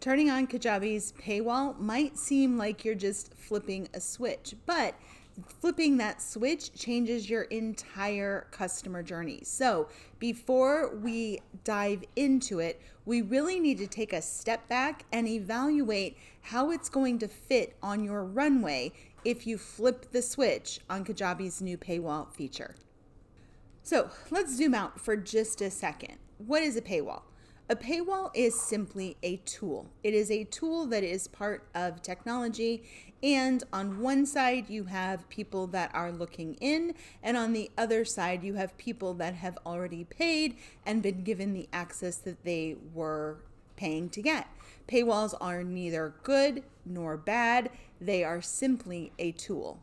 Turning on Kajabi's paywall might seem like you're just flipping a switch, but flipping that switch changes your entire customer journey. So before we dive into it, we really need to take a step back and evaluate how it's going to fit on your runway if you flip the switch on Kajabi's new paywall feature. So let's zoom out for just a second. What is a paywall? A paywall is simply a tool. It is a tool that is part of technology, and on one side you have people that are looking in, and on the other side you have people that have already paid and been given the access that they were paying to get. Paywalls are neither good nor bad. They are simply a tool.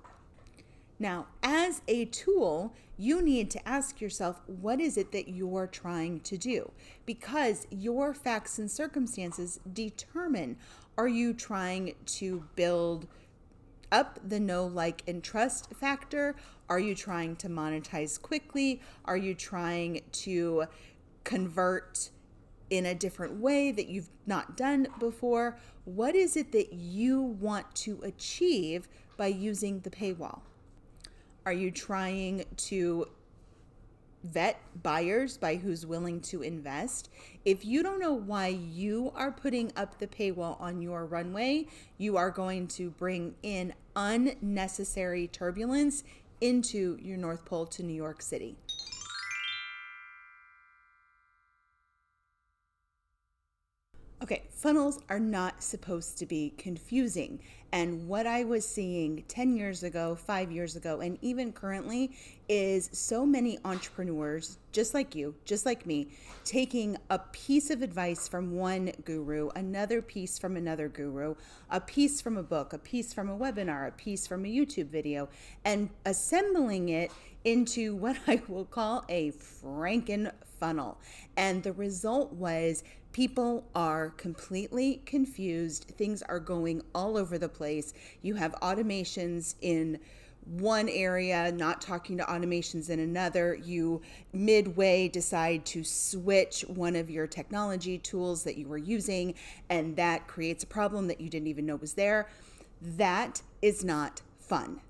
Now, as a tool, you need to ask yourself, what is it that you're trying to do? Because your facts and circumstances determine, are you trying to build up the know, like, and trust factor? Are you trying to monetize quickly? Are you trying to convert in a different way that you've not done before? What is it that you want to achieve by using the paywall? Are you trying to vet buyers by who's willing to invest? If you don't know why you are putting up the paywall on your runway, you are going to bring in unnecessary turbulence into your North Pole to New York City. Okay, funnels are not supposed to be confusing. And what I was seeing 10 years ago, 5 years ago, and even currently is so many entrepreneurs, just like you, just like me, taking a piece of advice from one guru, another piece from another guru, a piece from a book, a piece from a webinar, a piece from a YouTube video, and assembling it into what I will call a Franken funnel. And the result was people are completely confused. Things are going all over the place. You have automations in one area, not talking to automations in another. You midway decide to switch one of your technology tools that you were using, and that creates a problem that you didn't even know was there. That is not fun.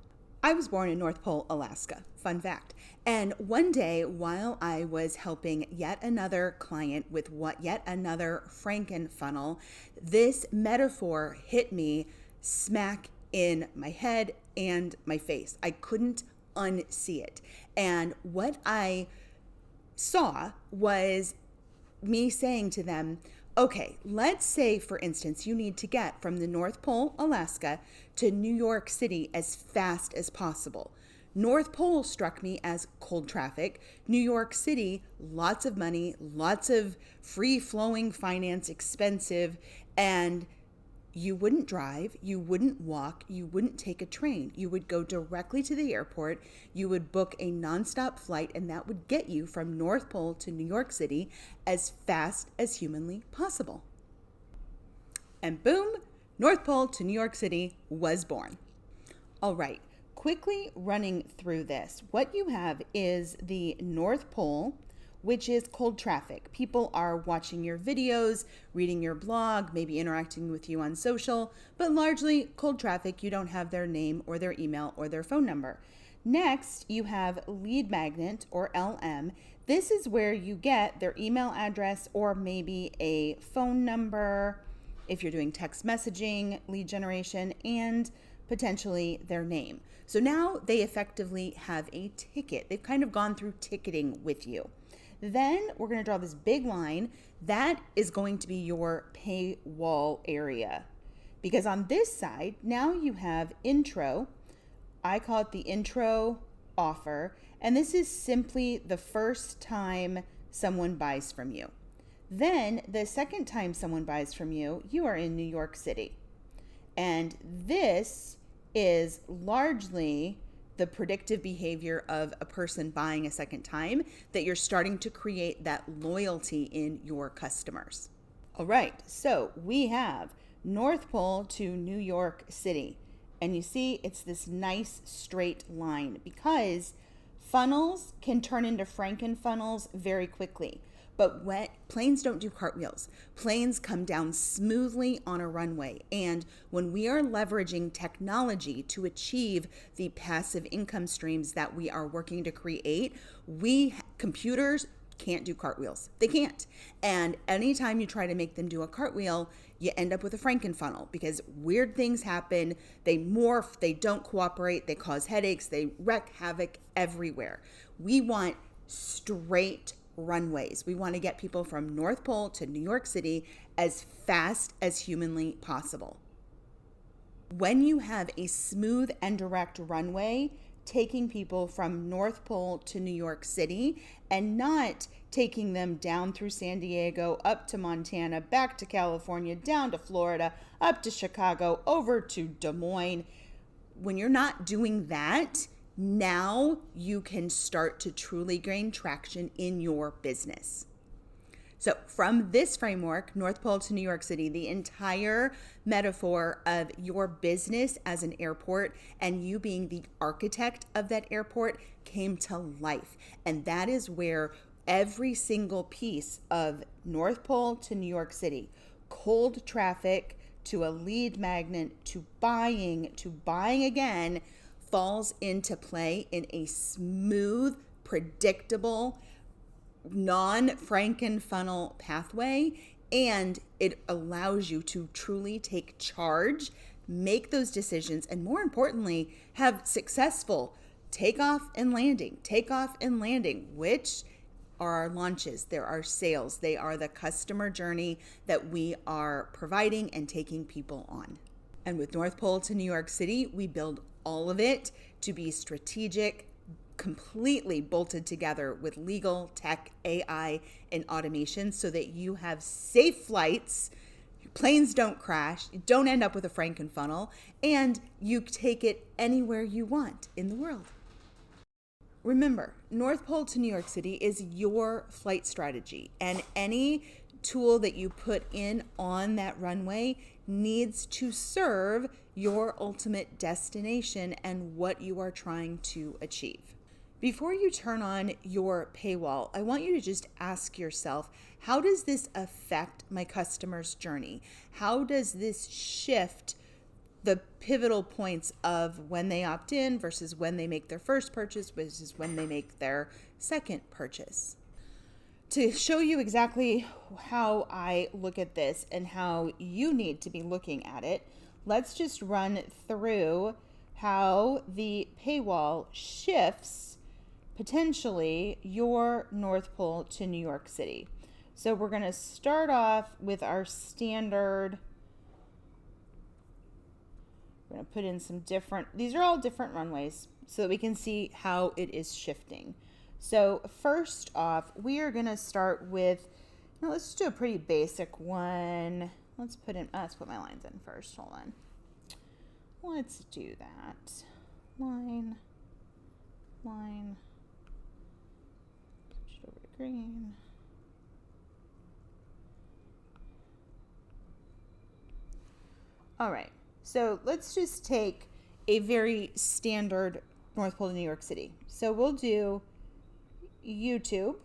I was born in North Pole, Alaska. Fun fact. And one day, while I was helping yet another client with yet another Franken funnel, this metaphor hit me smack in my head and my face. I couldn't unsee it. And what I saw was me saying to them, okay, let's say, for instance, you need to get from the North Pole, Alaska, to New York City as fast as possible. North Pole struck me as cold traffic. New York City, lots of money, lots of free-flowing finance, expensive, and you wouldn't drive, you wouldn't walk, you wouldn't take a train. You would go directly to the airport, you would book a nonstop flight, and that would get you from North Pole to New York City as fast as humanly possible. And boom, North Pole to New York City was born. All right, quickly running through this, what you have is the North Pole, which is cold traffic. People are watching your videos, reading your blog, maybe interacting with you on social, but largely cold traffic. You don't have their name or their email or their phone number. Next, you have lead magnet, or LM. This is where you get their email address or maybe a phone number if you're doing text messaging, lead generation, and potentially their name. So now they effectively have a ticket. They've kind of gone through ticketing with you. Then we're going to draw this big line. That is going to be your paywall area. Because on this side, now you have intro. I call it the intro offer. And this is simply the first time someone buys from you. Then the second time someone buys from you, you are in New York City. And this is largely the predictive behavior of a person buying a second time, that you're starting to create that loyalty in your customers. All right, so we have North Pole to New York City. And you see it's this nice straight line because funnels can turn into Franken funnels very quickly. But when planes don't do cartwheels, planes come down smoothly on a runway. And when we are leveraging technology to achieve the passive income streams that we are working to create, computers can't do cartwheels. They can't. And anytime you try to make them do a cartwheel, you end up with a Frankenfunnel because weird things happen. They morph, they don't cooperate, they cause headaches, they wreak havoc everywhere. We want straight runways. We want to get people from North Pole to New York City as fast as humanly possible. When you have a smooth and direct runway, taking people from North Pole to New York City and not taking them down through San Diego, up to Montana, back to California, down to Florida, up to Chicago, over to Des Moines. When you're not doing that, now you can start to truly gain traction in your business. So from this framework, North Pole to New York City, the entire metaphor of your business as an airport and you being the architect of that airport came to life. And that is where every single piece of North Pole to New York City, cold traffic to a lead magnet to buying again, falls into play in a smooth, predictable, non-Frankenfunnel pathway, and it allows you to truly take charge, make those decisions, and more importantly, have successful takeoff and landing, which are our launches, there are sales, they are the customer journey that we are providing and taking people on. And with North Pole to New York City, we build all of it to be strategic, completely bolted together with legal, tech, AI, and automation so that you have safe flights, planes don't crash, you don't end up with a Frankenfunnel, and you take it anywhere you want in the world. Remember, North Pole to New York City is your flight strategy, and any tool that you put in on that runway needs to serve your ultimate destination and what you are trying to achieve. Before you turn on your paywall, I want you to just ask yourself, how does this affect my customer's journey? How does this shift the pivotal points of when they opt in versus when they make their first purchase versus when they make their second purchase? To show you exactly how I look at this and how you need to be looking at it, let's just run through how the paywall shifts potentially your North Pole to New York City. So we're going to start off with our standard. We're going to put in some different, these are all different runways so that we can see how it is shifting. So first off, we are going to start with, now let's do a pretty basic one. Let's put my lines in first. Hold on. Let's do that. Line. Switch it over to green. All right. So let's just take a very standard North Pole to New York City. So we'll do YouTube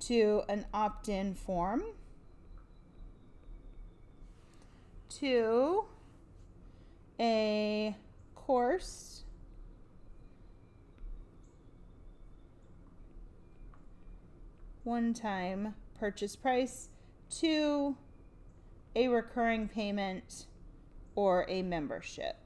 to an opt-in form to a course one-time purchase price to a recurring payment or a membership.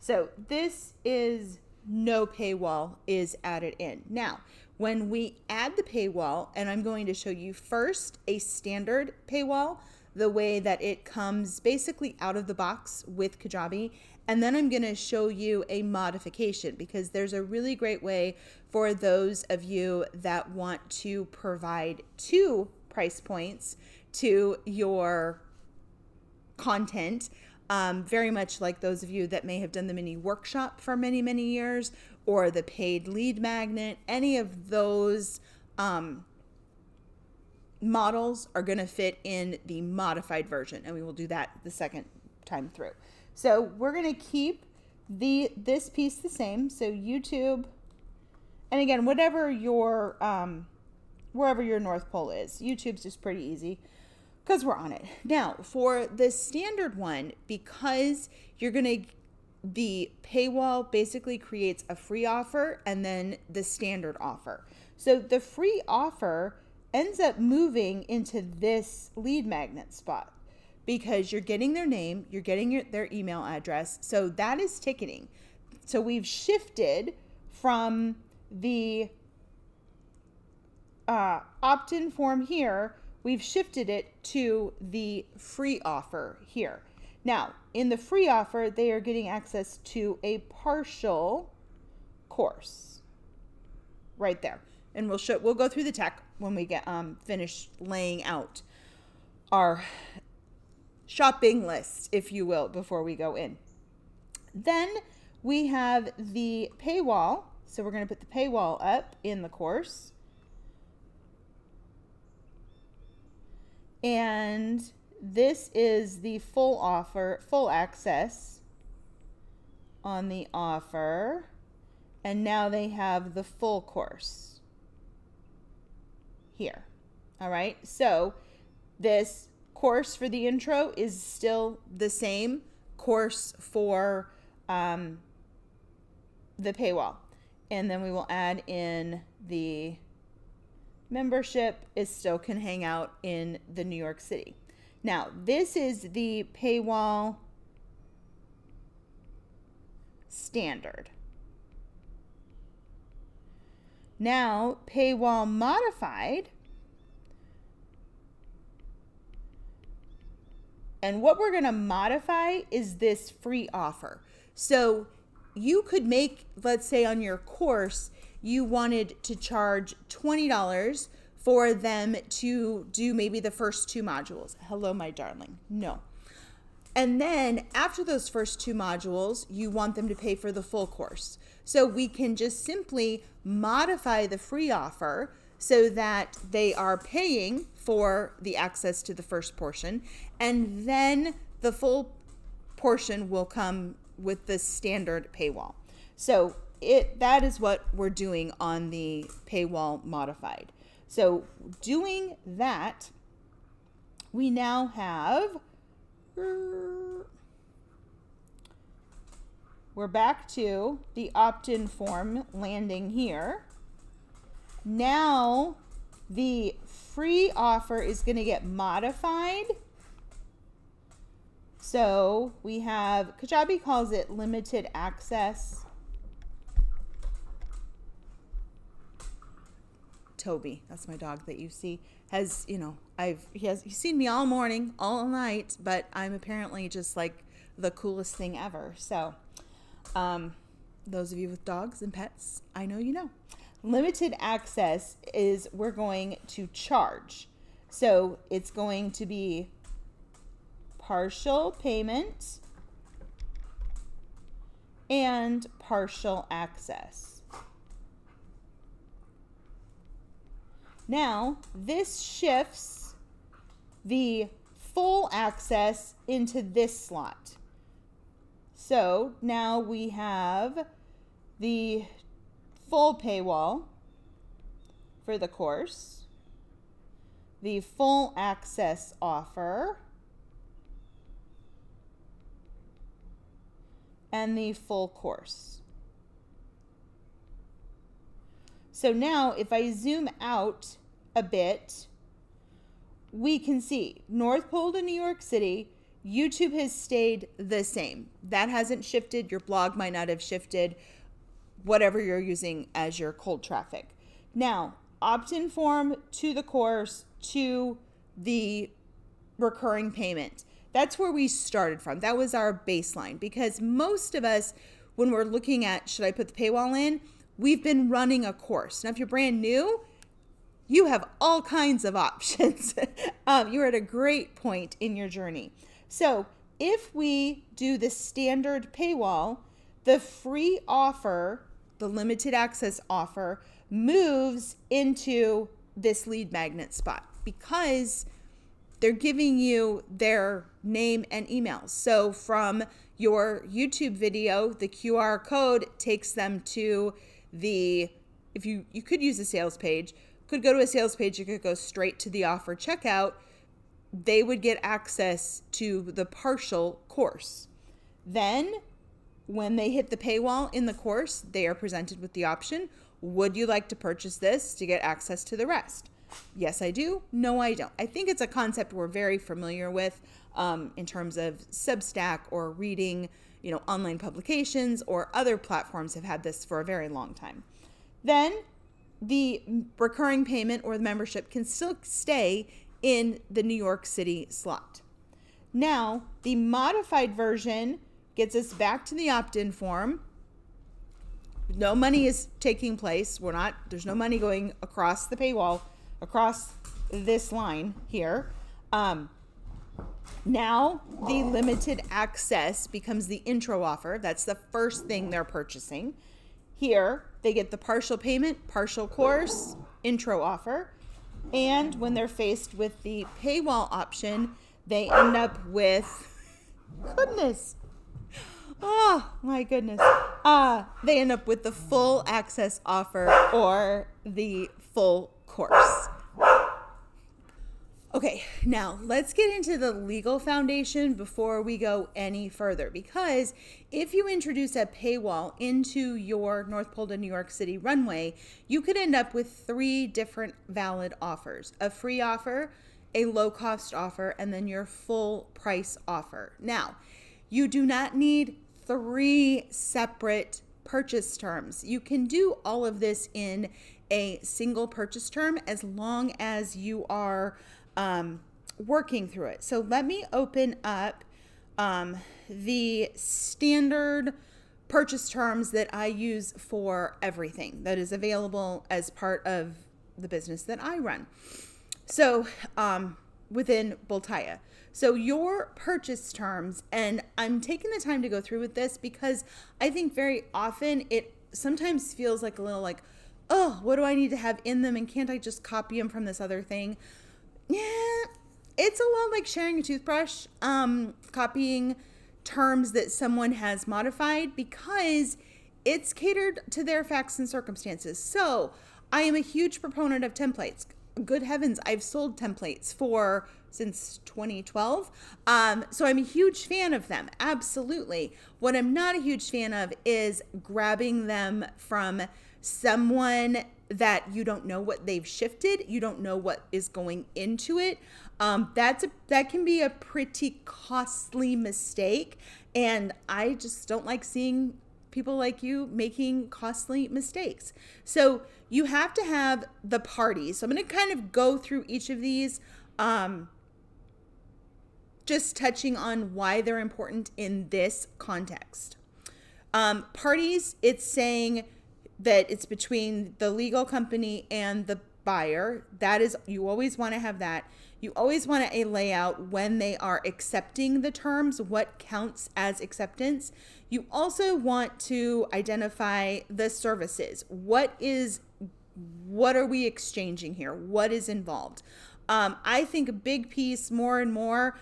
So this is no paywall is added in. Now, when we add the paywall, and I'm going to show you first a standard paywall, the way that it comes basically out of the box with Kajabi, and then I'm going to show you a modification because there's a really great way for those of you that want to provide 2 price points to your content. Very much like those of you that may have done the mini workshop for many, many years, or the paid lead magnet. Any of those models are going to fit in the modified version, and we will do that the second time through. So we're going to keep this piece the same. So YouTube, and again, whatever your wherever your North Pole is, YouTube's just pretty easy because we're on it. Now, for the standard one, because the paywall basically creates a free offer and then the standard offer. So the free offer ends up moving into this lead magnet spot because you're getting their name, you're getting their email address. So that is ticketing. So we've shifted from the opt-in form here, we've shifted it to the free offer here. Now, in the free offer, they are getting access to a partial course right there. And we'll go through the tech when we get finished laying out our shopping list, if you will, before we go in. Then we have the paywall. So we're going to put the paywall up in the course. And this is the full offer, full access on the offer. And now they have the full course here. All right. So this course for the intro is still the same course for the paywall. And then we will add in the membership is still can hang out in the New York City. Now, this is the paywall standard. Now, paywall modified. And what we're going to modify is this free offer. So you could make, let's say on your course, you wanted to charge $20 for them to do maybe the first 2 modules. Hello, my darling. No. And then after those first 2 modules, you want them to pay for the full course. So we can just simply modify the free offer so that they are paying for the access to the first portion, and then the full portion will come with the standard paywall. So that is what we're doing on the paywall modified. So doing that, we now have, we're back to the opt-in form landing here. Now the free offer is going to get modified. So we have, Kajabi calls it limited access. Toby, that's my dog that you see, has, he's seen me all morning, all night, but I'm apparently just like the coolest thing ever. So, those of you with dogs and pets, I know you know. Limited access is we're going to charge. So it's going to be partial payment and partial access. Now, this shifts the full access into this slot. So now we have the full paywall for the course, the full access offer, and the full course. So now if I zoom out a bit, we can see North Pole to New York City, YouTube has stayed the same. That hasn't shifted. Your blog might not have shifted, whatever you're using as your cold traffic. Now, opt-in form to the course to the recurring payment. That's where we started from. That was our baseline, because most of us, when we're looking at, should I put the paywall in? We've been running a course. Now, if you're brand new, you have all kinds of options. You're at a great point in your journey. So if we do the standard paywall, the free offer, the limited access offer, moves into this lead magnet spot because they're giving you their name and email. So from your YouTube video, the QR code takes them to if you could use a sales page, could go to a sales page, you could go straight to the offer checkout. They would get access to the partial course. Then when they hit the paywall in the course, they are presented with the option, would you like to purchase this to get access to the rest? Yes, I do. No, I don't. I think it's a concept we're very familiar with in terms of Substack or reading, online publications, or other platforms have had this for a very long time. Then the recurring payment or the membership can still stay in the New York City slot. Now, the modified version gets us back to the opt-in form. No money is taking place. There's no money going across the paywall, across this line here. Now the limited access becomes the intro offer. That's the first thing they're purchasing. Here, they get the partial payment, partial course, intro offer. And when they're faced with the paywall option, they end up with, oh my goodness. They end up with the full access offer or the full course. Okay, now let's get into the legal foundation before we go any further, because if you introduce a paywall into your North Pole to New York City runway, you could end up with 3 different valid offers: a free offer, a low-cost offer, and then your full price offer. Now, you do not need 3 separate purchase terms. You can do all of this in a single purchase term as long as you are working through it. So let me open up the standard purchase terms that I use for everything that is available as part of the business that I run. So within Boltaya. So your purchase terms, and I'm taking the time to go through with this because I think very often it sometimes feels like a little like, oh, what do I need to have in them? And can't I just copy them from this other thing? Yeah, it's a lot like sharing a toothbrush, copying terms that someone has modified because it's catered to their facts and circumstances. So I am a huge proponent of templates. Good heavens, I've sold templates since 2012. So I'm a huge fan of them. Absolutely. What I'm not a huge fan of is grabbing them from someone that you don't know what they've shifted. You don't know what is going into it. That can be a pretty costly mistake. And I just don't like seeing people like you making costly mistakes. So you have to have the parties. So I'm going to kind of go through each of these, just touching on why they're important in this context. Parties, it's saying that it's between the legal company and the buyer. That is, you always want to have that. You always want to lay out when they are accepting the terms, what counts as acceptance. You also want to identify the services. What are we exchanging here? What is involved? I think a big piece, more and more,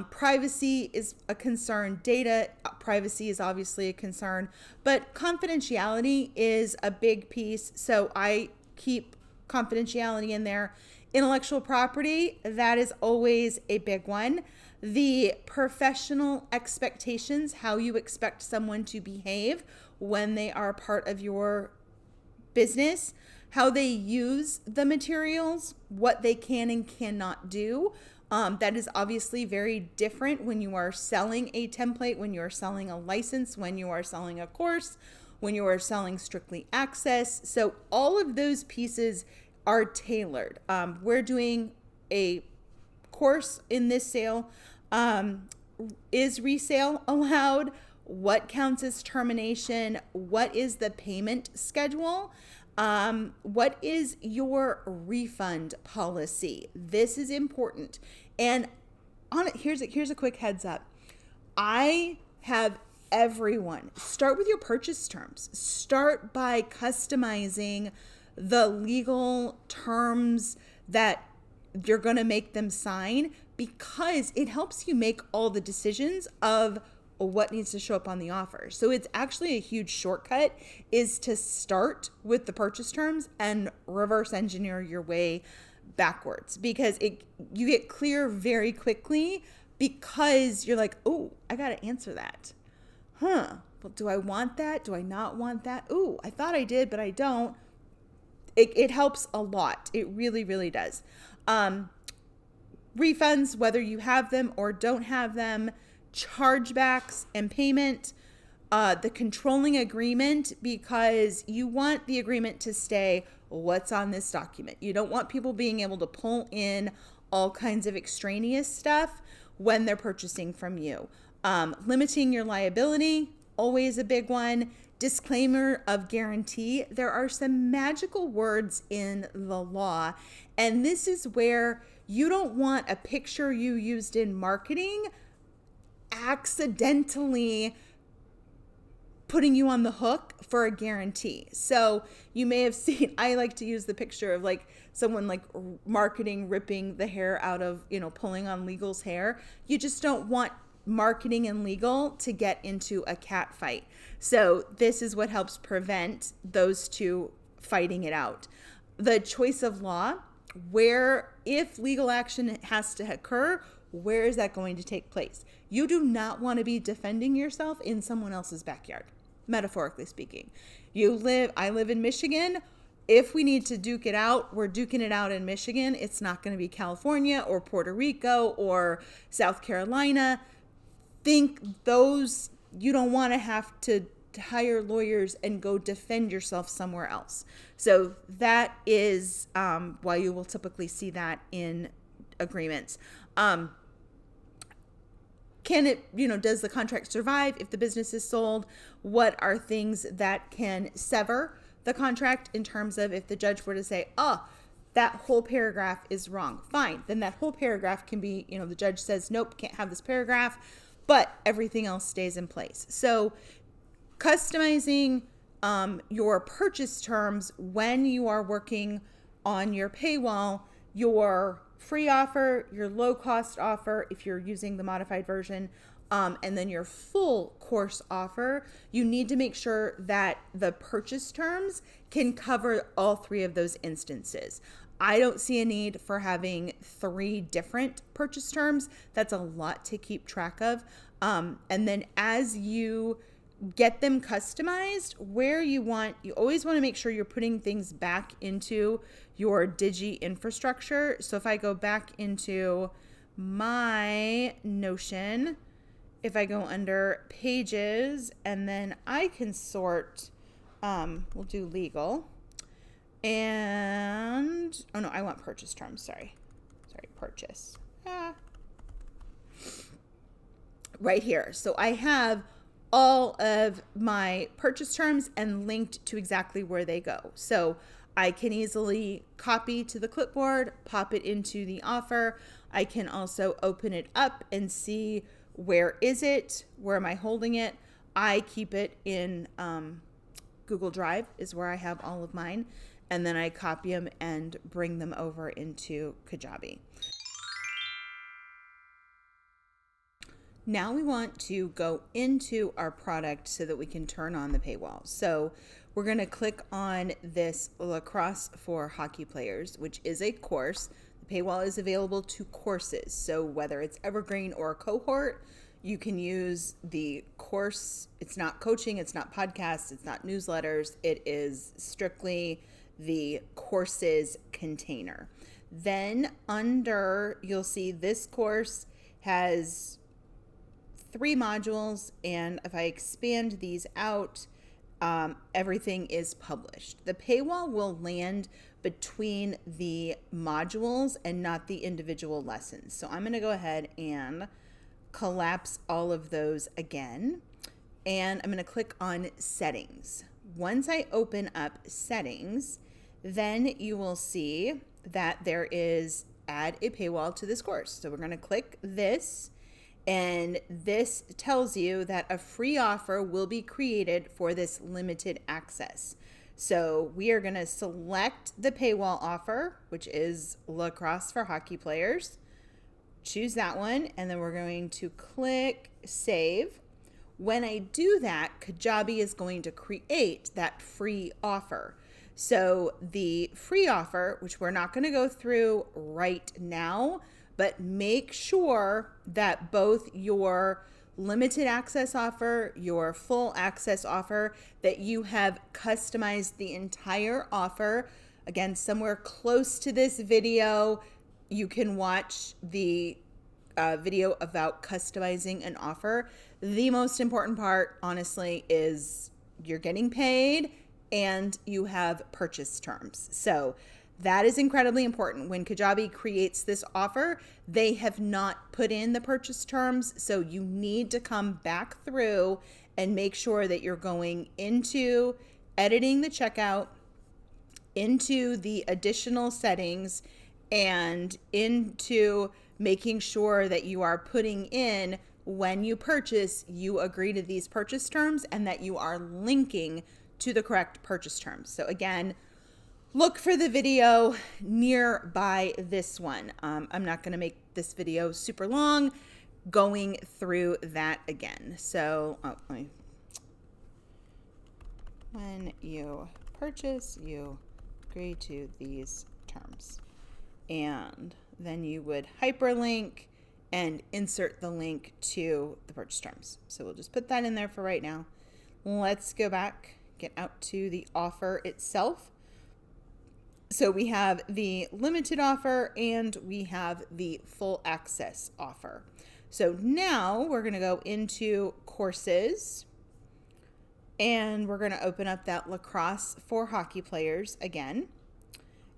privacy is a concern. Data privacy is obviously a concern, but confidentiality is a big piece. So I keep confidentiality in there. Intellectual property, that is always a big one. The professional expectations, how you expect someone to behave when they are part of your business, how they use the materials, what they can and cannot do. That is obviously very different when you are selling a template, when you are selling a license, when you are selling a course, when you are selling strictly access. So all of those pieces are tailored. We're doing a course in this sale. Is resale allowed? What counts as termination? What is the payment schedule? What is your refund policy? This is important. And here's a quick heads up. I have everyone start with your purchase terms. Start by customizing the legal terms that you're going to make them sign, because it helps you make all the decisions of what needs to show up on the offer. So it's actually a huge shortcut is to start with the purchase terms and reverse engineer your way backwards, because you get clear very quickly, because you're like, oh, I got to answer that. Well, do I want that? Do I not want that? Oh, I thought I did, but I don't. It helps a lot. It really, really does. Refunds, whether you have them or don't have them, chargebacks and payment, the controlling agreement, because you want the agreement to stay what's on this document. You don't want people being able to pull in all kinds of extraneous stuff when they're purchasing from you. Limiting your liability, always a big one. Disclaimer of guarantee. There are some magical words in the law, and this is where you don't want a picture you used in marketing accidentally putting you on the hook for a guarantee. So you may have seen, I like to use the picture of like someone like marketing ripping the hair out of, pulling on legal's hair. You just don't want marketing and legal to get into a cat fight. So this is what helps prevent those two fighting it out. The choice of law, where if legal action has to occur, where is that going to take place? You do not want to be defending yourself in someone else's backyard, metaphorically speaking. I live in Michigan. If we need to duke it out, we're duking it out in Michigan. It's not going to be California or Puerto Rico or South Carolina. Think those, you don't want to have to hire lawyers and go defend yourself somewhere else. So that is why you will typically see that in agreements. Can it, does the contract survive if the business is sold? What are things that can sever the contract in terms of if the judge were to say, that whole paragraph is wrong? Fine. Then that whole paragraph can be, the judge says, nope, can't have this paragraph, but everything else stays in place. So customizing your purchase terms when you are working on your paywall, your free offer, your low cost offer, if you're using the modified version, and then your full course offer, you need to make sure that the purchase terms can cover all three of those instances. I don't see a need for having 3 different purchase terms. That's a lot to keep track of. And then as you get them customized, you always want to make sure you're putting things back into your Digi infrastructure. So if I go back into my Notion, if I go under pages, and then I can sort, we'll do legal, and, I want purchase terms, sorry, purchase, right here. So I have all of my purchase terms and linked to exactly where they go. So I can easily copy to the clipboard, pop it into the offer. I can also open it up and see where is it, where am I holding it. I keep it in Google Drive is where I have all of mine. And then I copy them and bring them over into Kajabi. Now we want to go into our product so that we can turn on the paywall. So we're going to click on this Lacrosse for Hockey Players, which is a course. The paywall is available to courses. So whether it's evergreen or a cohort, you can use the course. It's not coaching, it's not podcasts, it's not newsletters. It is strictly the courses container. Then you'll see this course has 3 modules, and if I expand these out, everything is published. The paywall will land between the modules and not the individual lessons. So I'm going to go ahead and collapse all of those again, and I'm going to click on settings. Once I open up settings, then you will see that there is add a paywall to this course. So we're going to click this, and this tells you that a free offer will be created for this limited access. So we are going to select the paywall offer, which is Lacrosse for Hockey Players. Choose that one, and then we're going to click save. When I do that, Kajabi is going to create that free offer. So the free offer, which we're not going to go through right now, but make sure that both your limited access offer, your full access offer, that you have customized the entire offer. Again, somewhere close to this video, you can watch the video about customizing an offer. The most important part, honestly, is you're getting paid and you have purchase terms. So that is incredibly important. When Kajabi creates this offer, they have not put in the purchase terms. So you need to come back through and make sure that you're going into editing the checkout, into the additional settings, and into making sure that you are putting in, when you purchase, you agree to these purchase terms and that you are linking to the correct purchase terms. So again, look for the video nearby this one. I'm not going to make this video super long going through that again. So when you purchase, you agree to these terms. And then you would hyperlink and insert the link to the purchase terms. So we'll just put that in there for right now. Let's go back, get out to the offer itself. So we have the limited offer and we have the full access offer. So now we're going to go into courses and we're going to open up that lacrosse for hockey players again.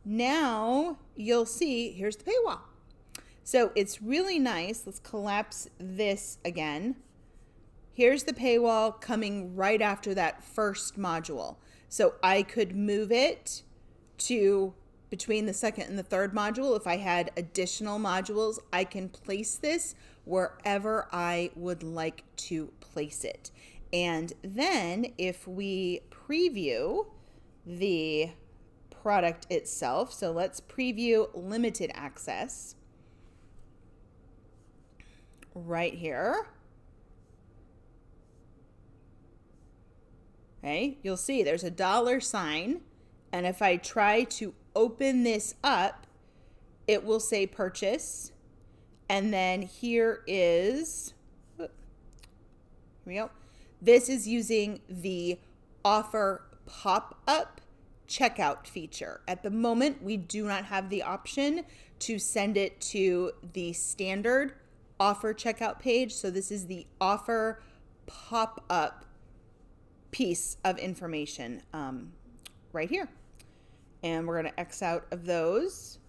Now you'll see, here's the paywall. So it's really nice. Let's collapse this again. Here's the paywall coming right after that first module. So I could move it to between the second and the third module. If I had additional modules, I can place this wherever I would like to place it. And then if we preview the product itself, so let's preview limited access right here. Okay, you'll see there's a $sign. And if I try to open this up, it will say purchase. And then here we go. This is using the offer pop-up checkout feature. At the moment, we do not have the option to send it to the standard offer checkout page. So this is the offer pop-up piece of information right here. And we're going to X out of those.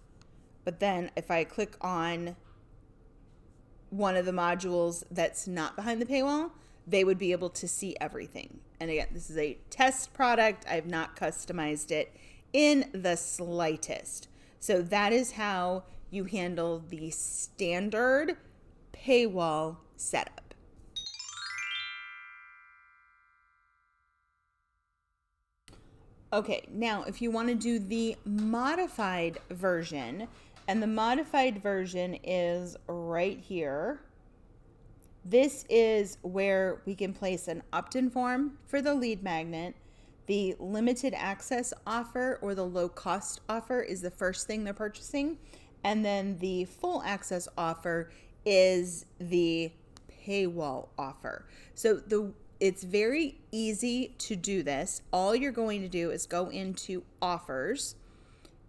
But then if I click on one of the modules that's not behind the paywall, they would be able to see everything. And again, this is a test product. I've not customized it in the slightest. So that is how you handle the standard paywall setup. Okay, now if you want to do the modified version, and the modified version is right here. This is where we can place an opt-in form for the lead magnet. The limited access offer or the low cost offer is the first thing they're purchasing. And then the full access offer is the paywall offer. So it's very easy to do this. All you're going to do is go into offers,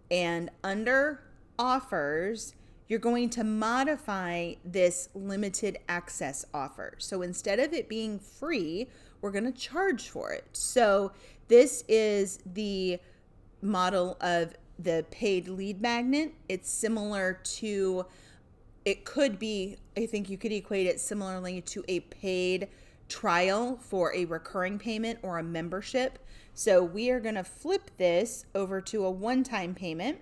and under offers, you're going to modify this limited access offer. So instead of it being free, we're going to charge for it. So this is the model of the paid lead magnet. It's similar to, it could be, I think you could equate it similarly to a paid trial for a recurring payment or a membership. So we are going to flip this over to a one-time payment,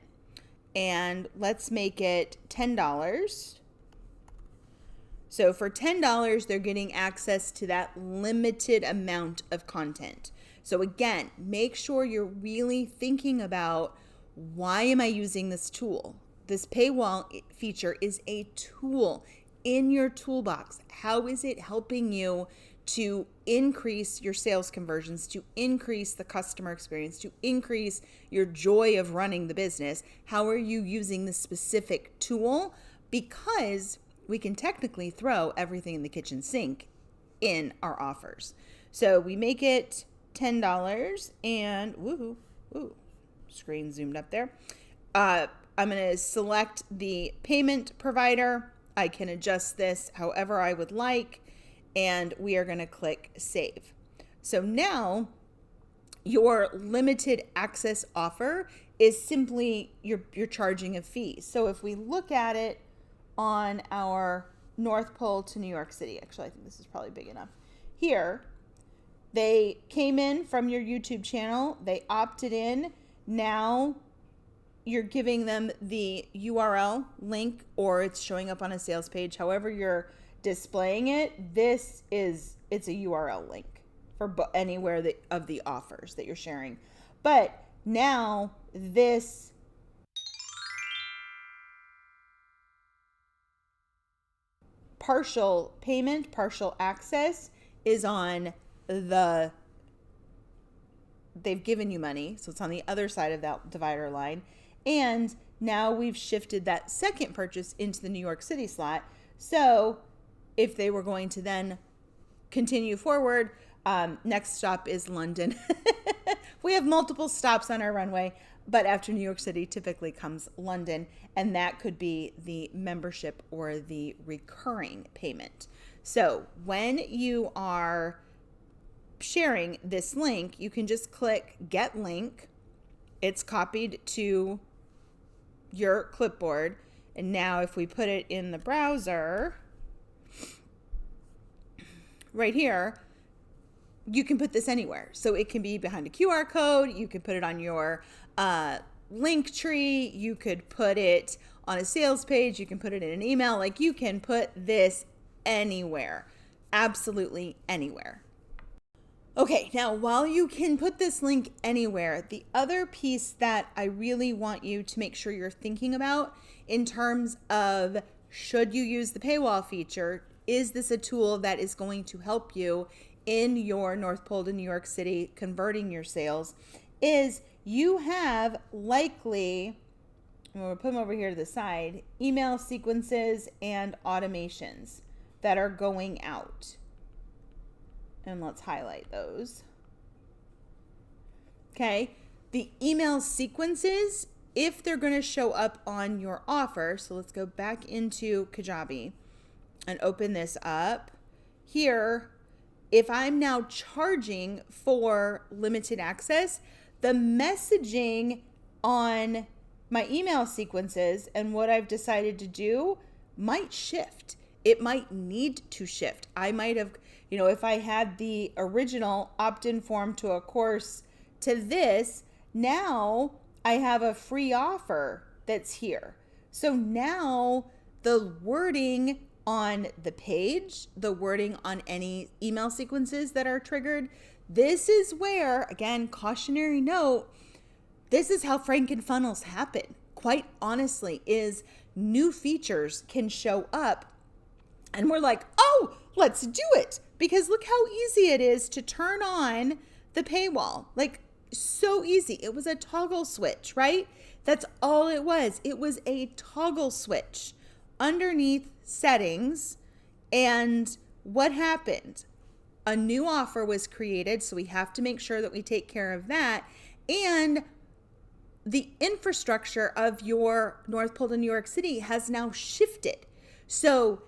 and let's make it $10. So for $10, they're getting access to that limited amount of content. So again, make sure you're really thinking about, why am I using this tool? This paywall feature is a tool in your toolbox. How is it helping you to increase your sales conversions, to increase the customer experience, to increase your joy of running the business? How are you using the specific tool? Because we can technically throw everything in the kitchen sink in our offers. So we make it $10 and woohoo, ooh, screen zoomed up there. I'm going to select the payment provider. I can adjust this however I would like, and we are going to click save. So now your limited access offer is simply you're charging a fee. So if we look at it on our North Pole to New York City, actually I think this is probably big enough. Here, they came in from your YouTube channel, they opted in. Now you're giving them the URL link, or it's showing up on a sales page, however you're displaying it. It's a URL link for anywhere of the offers that you're sharing. But now this partial payment, partial access is on they've given you money, so it's on the other side of that divider line. And now we've shifted that second purchase into the New York City slot. So if they were going to then continue forward, next stop is London. We have multiple stops on our runway, but after New York City typically comes London, and that could be the membership or the recurring payment. So when you are sharing this link, you can just click get link. It's copied to your clipboard. And now if we put it in the browser right here, you can put this anywhere. So it can be behind a QR code. You can put it on your link tree. You could put it on a sales page. You can put it in an email. Like, you can put this anywhere, absolutely anywhere. Okay, now while you can put this link anywhere, the other piece that I really want you to make sure you're thinking about in terms of, should you use the paywall feature, is this a tool that is going to help you in your North Pole to New York City converting your sales, is you have likely, I'm going to put them over here to the side, email sequences and automations that are going out. And let's highlight those. Okay, the email sequences, if they're going to show up on your offer, so let's go back into Kajabi and open this up. Here, if I'm now charging for limited access, the messaging on my email sequences and what I've decided to do might shift. It might need to shift. I might have, if I had the original opt-in form to a course to this, now I have a free offer that's here. So now the wording on the page, the wording on any email sequences that are triggered, this is where, again, cautionary note, this is how Frankenfunnels happen. Quite honestly, is new features can show up and we're like, oh, let's do it. Because look how easy it is to turn on the paywall. Like, so easy. It was a toggle switch, right? That's all it was. It was a toggle switch underneath settings. And what happened? A new offer was created. So we have to make sure that we take care of that. And the infrastructure of your North Pole to New York City has now shifted. So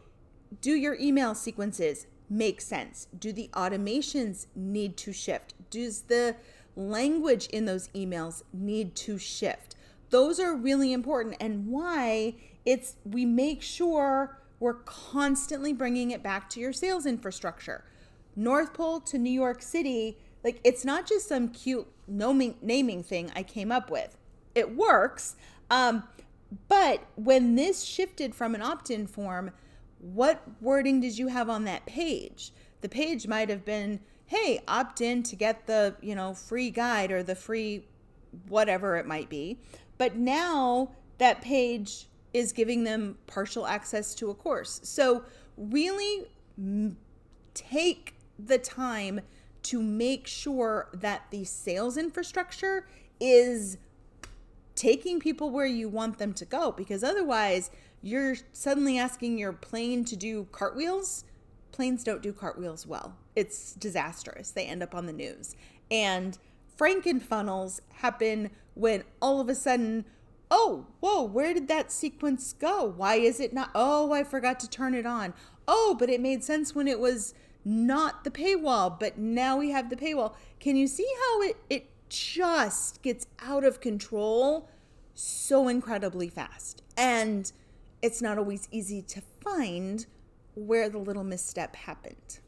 do your email sequences make sense? Do the automations need to shift? Does the language in those emails need to shift? Those are really important, and why we make sure we're constantly bringing it back to your sales infrastructure. North Pole to New York City, like, it's not just some cute naming thing I came up with. It works, but when this shifted from an opt-in form, what wording did you have on that page? The page might have been, hey, opt in to get the, free guide or the free whatever it might be. But now that page is giving them partial access to a course. So really take the time to make sure that the sales infrastructure is taking people where you want them to go, because otherwise you're suddenly asking your plane to do cartwheels. Planes don't do cartwheels well. It's disastrous. They end up on the news. And Frankenfunnels happen when all of a sudden, oh, whoa, where did that sequence go? Why is it not? Oh, I forgot to turn it on. Oh, but it made sense when it was not the paywall, but now we have the paywall. Can you see how it just gets out of control so incredibly fast? And it's not always easy to find where the little misstep happened.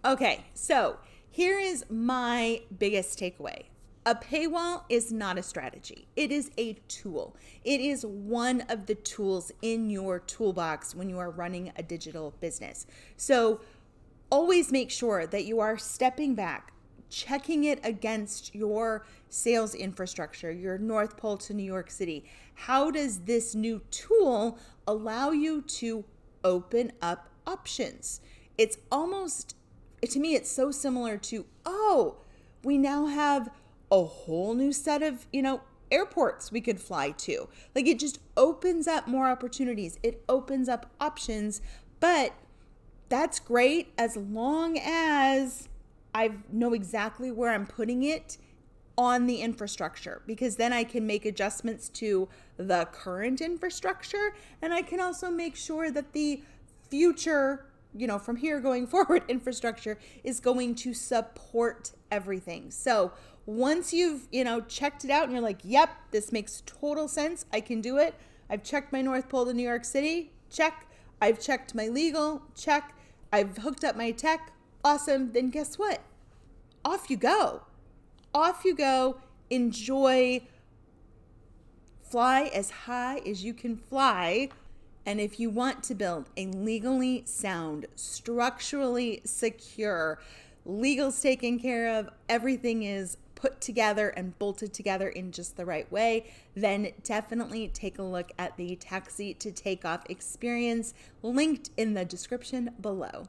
Okay, so here is my biggest takeaway. A paywall is not a strategy. It is a tool. It is one of the tools in your toolbox when you are running a digital business. So always make sure that you are stepping back, checking it against your sales infrastructure, your North Pole to New York City. How does this new tool allow you to open up options? It's almost, to me, it's so similar to, oh, we now have a whole new set of, airports we could fly to. Like, it just opens up more opportunities. It opens up options, but that's great as long as I know exactly where I'm putting it on the infrastructure, because then I can make adjustments to the current infrastructure, and I can also make sure that the future, from here going forward, infrastructure is going to support everything. So once you've, checked it out and you're like, yep, this makes total sense, I can do it. I've checked my North Pole to New York City, check. I've checked my legal, check. I've hooked up my tech, awesome. Then guess what? Off you go. Off you go. Enjoy. Fly as high as you can fly. And if you want to build a legally sound, structurally secure, legal's taken care of, everything is put together and bolted together in just the right way, then definitely take a look at the Taxi to Takeoff experience linked in the description below.